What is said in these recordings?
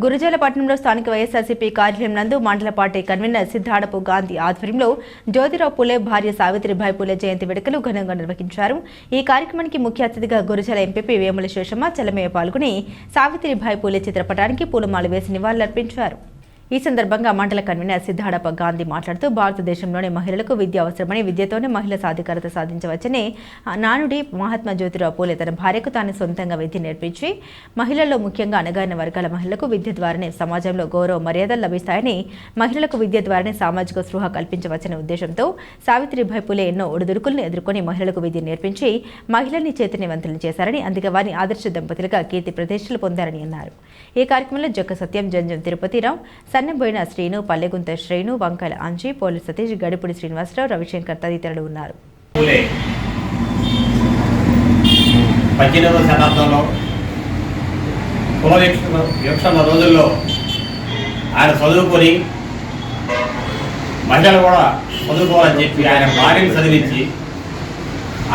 గురజాల పట్టణంలో స్థానిక వైఎస్ఆర్సీపీ కార్యాలయం నందు మండల పార్టీ కన్వీనర్ సిద్ధాడపు గాంధీ ఆధ్వర్యంలో జ్యోతిరావు పూలే భార్య సావిత్రిబాయి పూలే జయంతి వేడుకలు ఘనంగా నిర్వహించారు। ఈ కార్యక్రమానికి ముఖ్య అతిథిగా గురజాల ఎంపీపీ వేముల శేషమ్మ చలమయ్య పాల్గొని సావిత్రిబాయి పూలే చిత్రపటానికి పూలమాల వేసి నివాళులర్పించారు। ఈ సందర్భంగా మండల కన్వీనర్ సిద్ధాడప గాంధీ మాట్లాడుతూ భారతదేశంలోని మహిళలకు విద్య అవసరమని, విద్యతోనే మహిళా సాధికారత సాధించవచ్చని నానుడి మహాత్మా జ్యోతిరావు పూలే తన భార్యకు తాను సొంతంగా విద్య నేర్పించి మహిళల్లో ముఖ్యంగా అణగారిన వర్గాల మహిళలకు విద్య ద్వారానే సమాజంలో గౌరవ మర్యాదలు లభిస్తాయని, మహిళలకు విద్య ద్వారానే సామాజిక స్పృహ కల్పించవచ్చనే ఉద్దేశంతో సావిత్రిబాయి పూలే ఎన్నో ఒడిదుడుకులను ఎదుర్కొని మహిళలకు విద్య నేర్పించి మహిళల్ని చైతన్యవంతులను చేశారని, అందుకే వారిని ఆదర్శ దంపతులుగా కీర్తి ప్రతిష్టలు పొందారని అన్నారు। ఈ కార్యక్రమంలో జొక్క సత్యం, జంజం తిరుపతిరావు, సన్నబోయిన శ్రీను, పల్లెగుంత శ్రీను, వంకాయల అంజీ, పోలి సతీష్, గడిపుడి శ్రీనివాసరావు, రవిశంకర్ తదితరులు ఉన్నారు। 18వ శతాబ్దంలో కుల వివక్షణ రోజుల్లో ఆయన చదువుకొని మహిళలు కూడా చదువుకోవాలని చెప్పి ఆయన భార్యను చదివించి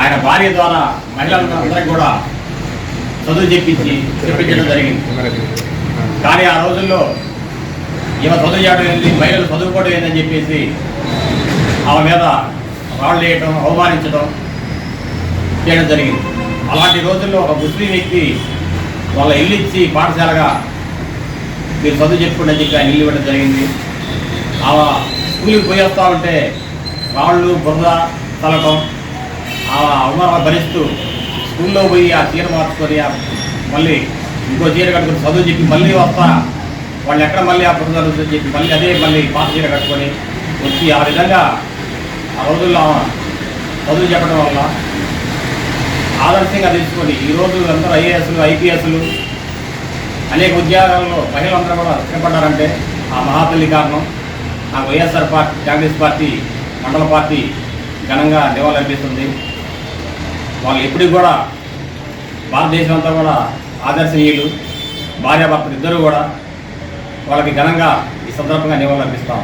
ఆయన భార్య ద్వారా మహిళలందరికీ కూడా చదువు చెప్పించడం జరిగింది। కానీ ఆ రోజుల్లో ఈమె చదువు చేయడం ఏంటి, మహిళలు చదువుకోవడం ఏంటని చెప్పేసి ఆమె మీద రాళ్ళు వేయటం, అవమానించడం చేయడం జరిగింది। అలాంటి రోజుల్లో ఒక ముస్లిం వ్యక్తి వాళ్ళ ఇల్లు ఇచ్చి పాఠశాలగా మీరు చదువు చెప్పుకోండి అని చెప్పి ఆయన ఇల్లు ఇవ్వడం జరిగింది। ఆమె స్కూల్కి పోయి వస్తూ ఉంటే రాళ్ళు, బురద తలటం, ఆ అవమానాలు భరిస్తూ స్కూల్లో పోయి ఆ చీర మార్చుకొని మళ్ళీ ఇంకో చీర కట్టుకొని చదువు చెప్పి మళ్ళీ వస్తా వాళ్ళు ఎక్కడ మళ్ళీ ఆ పుస్తకాలు చెప్పి మళ్ళీ పాత చీర కట్టుకొని వచ్చి ఆ విధంగా ఆ రోజుల్లో చదువు చెప్పడం వల్ల ఆదర్శంగా తీసుకొని ఈరోజు అందరూ ఐఏఎస్లు, ఐపీఎస్లు అనేక ఉద్యోగాల్లో మహిళలందరూ కూడా స్థిరపడ్డారంటే ఆ మహాతల్లి కారణం। ఆ వైఎస్ఆర్ పార్టీ, కాంగ్రెస్ పార్టీ, మండల పార్టీ ఘనంగా నివాళులర్పిస్తుంది। వాళ్ళు ఎప్పటికి కూడా భారతదేశం అంతా కూడా ఆదర్శనీయులు, భార్యాభర్తలు ఇద్దరు కూడా వాళ్ళకి ఘనంగా ఈ సందర్భంగా నివాళులర్పిస్తాం।